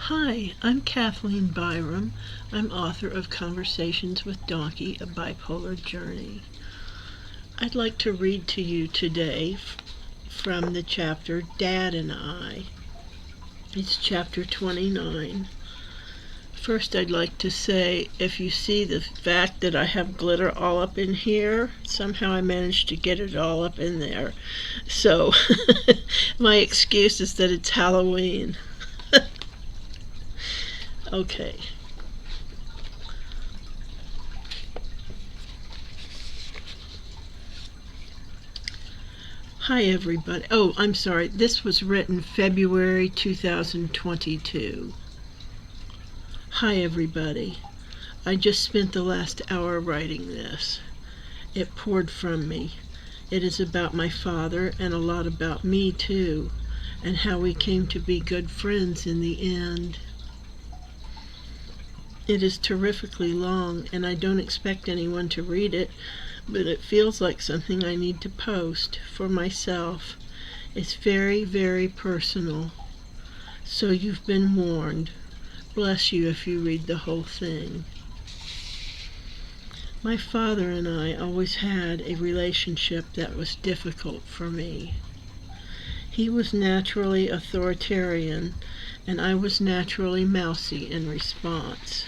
Hi, I'm Kathleen Byram. I'm author of Conversations with Donkey, a Bipolar Journey. I'd like to read to you today from the chapter Dad and I. It's chapter 29. First, I'd like to say, if you see the fact that I have glitter all up in here, somehow I managed to get it all up in there. So, my excuse is that it's Halloween. Okay. Hi, everybody. Oh, I'm sorry. This was written February 2022. Hi, everybody. I just spent the last hour writing this. It poured from me. It is about my father and a lot about me, too, and how we came to be good friends in the end. It is terrifically long, and I don't expect anyone to read it, but it feels like something I need to post for myself. It's very, very personal. So you've been warned. Bless you if you read the whole thing. My father and I always had a relationship that was difficult for me. He was naturally authoritarian, and I was naturally mousy in response.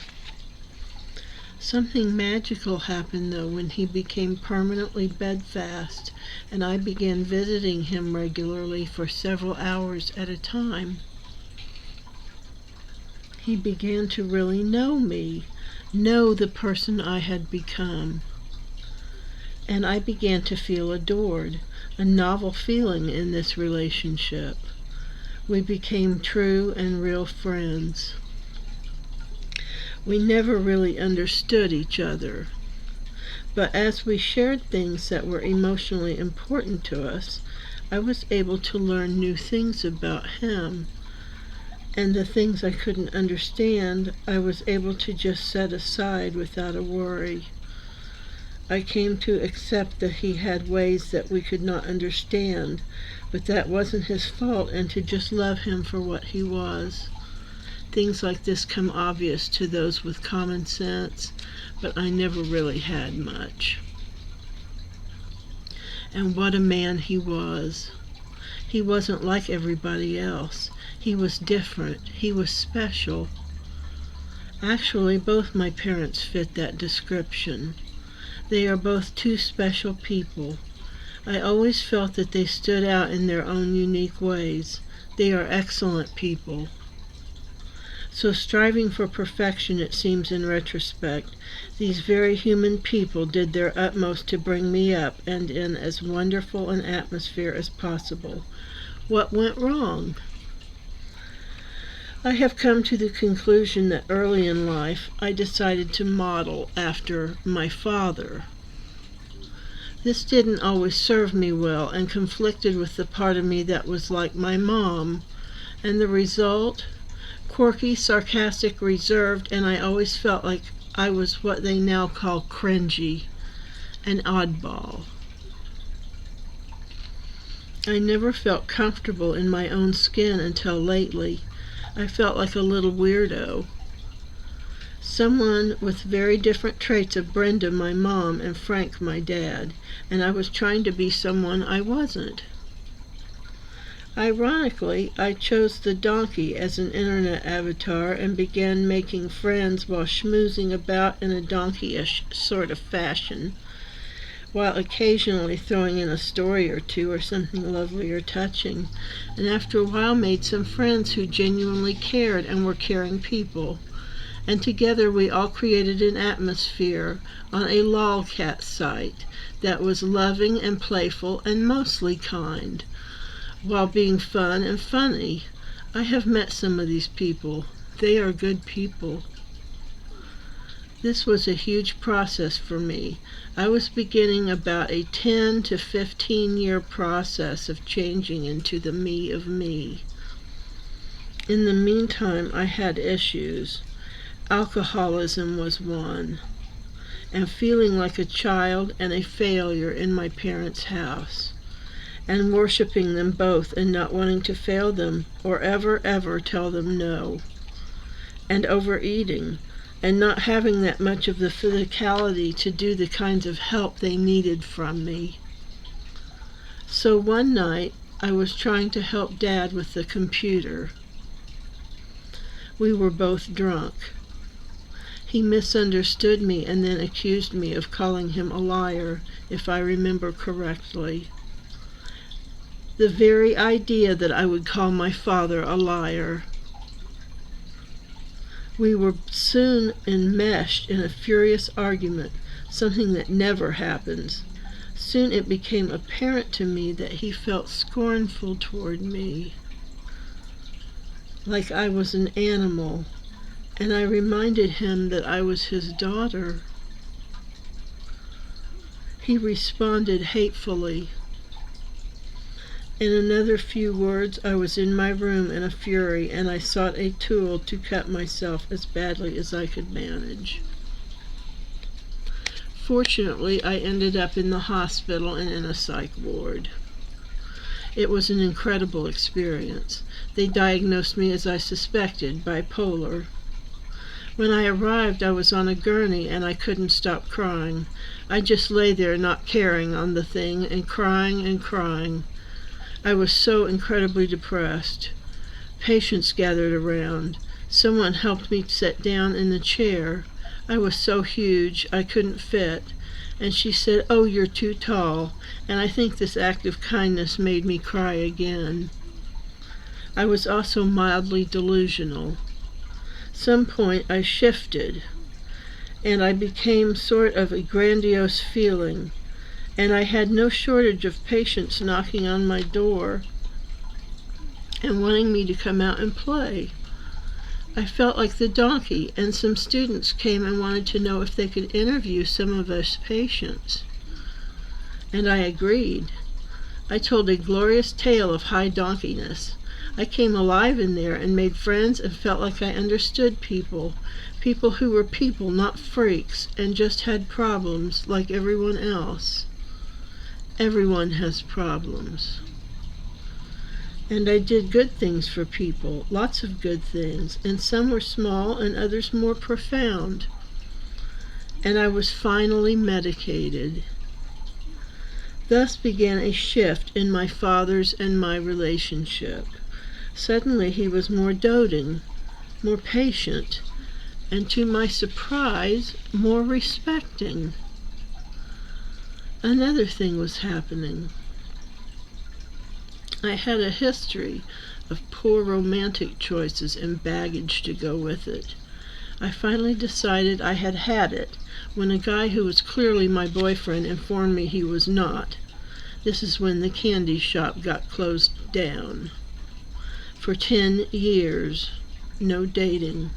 Something magical happened, though, when he became permanently bedfast, and I began visiting him regularly for several hours at a time. He began to really know me, know the person I had become. And I began to feel adored, a novel feeling in this relationship. We became true and real friends. We never really understood each other, but as we shared things that were emotionally important to us, I was able to learn new things about him, and the things I couldn't understand, I was able to just set aside without a worry. I came to accept that he had ways that we could not understand, but that wasn't his fault, and to just love him for what he was. Things like this come obvious to those with common sense, but I never really had much. And what a man he was. He wasn't like everybody else. He was different. He was special. Actually, both my parents fit that description. They are both two special people. I always felt that they stood out in their own unique ways. They are excellent people. So striving for perfection, it seems in retrospect, these very human people did their utmost to bring me up and in as wonderful an atmosphere as possible. What went wrong? I have come to the conclusion that early in life I decided to model after my father. This didn't always serve me well and conflicted with the part of me that was like my mom, and the result? Quirky, sarcastic, reserved, and I always felt like I was what they now call cringy, an oddball. I never felt comfortable in my own skin until lately. I felt like a little weirdo. Someone with very different traits of Brenda, my mom, and Frank, my dad, and I was trying to be someone I wasn't. Ironically, I chose the donkey as an internet avatar and began making friends while schmoozing about in a donkey-ish sort of fashion, while occasionally throwing in a story or two or something lovely or touching, and after a while made some friends who genuinely cared and were caring people. And together we all created an atmosphere on a lolcat site that was loving and playful and mostly kind, while being fun and funny. I have met some of these people. They are good people. This was a huge process for me. I was beginning about a 10 to 15 year process of changing into the me of me. In the meantime, I had issues. Alcoholism was one, and feeling like a child and a failure in my parents' house, and worshiping them both and not wanting to fail them or ever tell them no. and overeating, and not having that much of the physicality to do the kinds of help they needed from me. So one night, I was trying to help Dad with the computer. We were both drunk. He misunderstood me and then accused me of calling him a liar, if I remember correctly. The very idea that I would call my father a liar. We were soon enmeshed in a furious argument, something that never happens. Soon it became apparent to me that he felt scornful toward me, like I was an animal, and I reminded him that I was his daughter. He responded hatefully. In another few words, I was in my room in a fury, and I sought a tool to cut myself as badly as I could manage. Fortunately, I ended up in the hospital and in a psych ward. It was an incredible experience. They diagnosed me, as I suspected, bipolar. When I arrived, I was on a gurney and I couldn't stop crying. I just lay there not caring on the thing and crying and crying. I was so incredibly depressed. Patients gathered around. Someone helped me sit down in the chair. I was so huge I couldn't fit, and she said, "Oh, you're too tall," and I think this act of kindness made me cry again. I was also mildly delusional. Some point I shifted, and I became sort of a grandiose feeling, and I had no shortage of patients knocking on my door and wanting me to come out and play. I felt like the donkey, and some students came and wanted to know if they could interview some of us patients. And I agreed. I told a glorious tale of high donkeyness. I came alive in there and made friends and felt like I understood people who were people, not freaks, and just had problems like everyone else. Everyone has problems. And I did good things for people, lots of good things, and some were small and others more profound. And I was finally medicated. Thus began a shift in my father's and my relationship. Suddenly he was more doting, more patient, and to my surprise, more respecting. Another thing was happening. I had a history of poor romantic choices and baggage to go with it. I finally decided I had had it when a guy who was clearly my boyfriend informed me he was not. This is when the candy shop got closed down. For 10 years, no dating.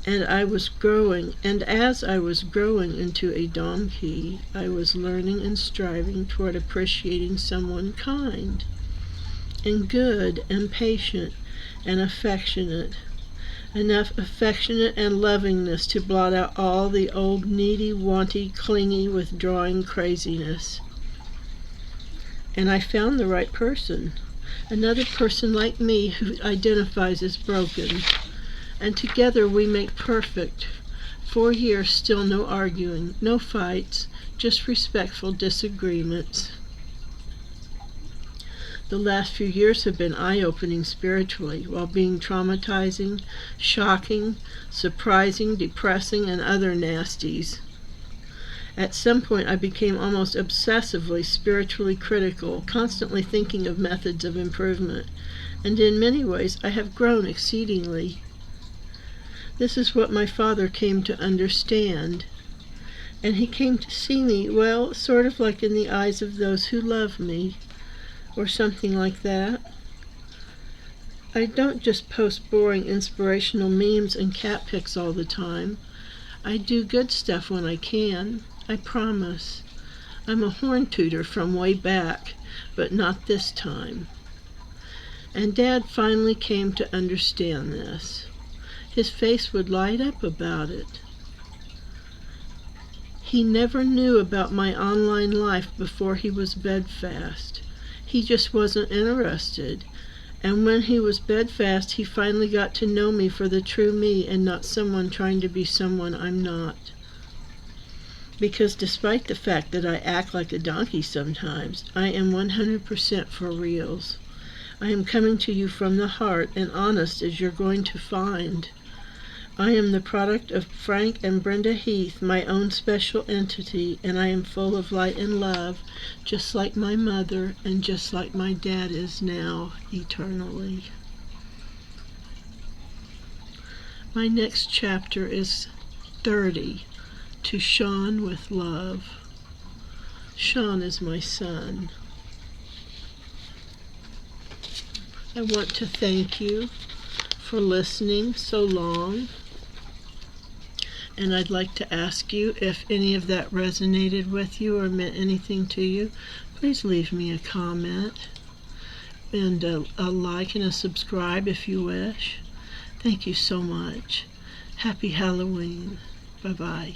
And as I was growing into a donkey, I was learning and striving toward appreciating someone kind and good and patient and affectionate. Enough affectionate and lovingness to blot out all the old needy, wanty, clingy, withdrawing craziness. And I found the right person. Another person like me who identifies as broken. And together we make perfect. 4 years, still no arguing, no fights, just respectful disagreements. The last few years have been eye-opening spiritually, while being traumatizing, shocking, surprising, depressing, and other nasties. At some point I became almost obsessively spiritually critical, constantly thinking of methods of improvement, and in many ways I have grown exceedingly. This is what my father came to understand, and he came to see me, well, sort of like in the eyes of those who love me, or something like that. I don't just post boring inspirational memes and cat pics all the time. I do good stuff when I can, I promise. I'm a horn tooter from way back, but not this time. And Dad finally came to understand this. His face would light up about it. He never knew about my online life before he was bedfast. He just wasn't interested, And when he was bedfast, he finally got to know me for the true me and not someone trying to be someone I'm not. Because despite the fact that I act like a donkey sometimes, I am 100% for reals. I am coming to you from the heart and honest as you're going to find. I am the product of Frank and Brenda Heath, my own special entity, and I am full of light and love, just like my mother and just like my dad is now, eternally. My next chapter is 30, To Sean with Love. Sean is my son. I want to thank you for listening so long. And I'd like to ask you, if any of that resonated with you or meant anything to you, please leave me a comment and a like and a subscribe if you wish. Thank you so much. Happy Halloween. Bye-bye.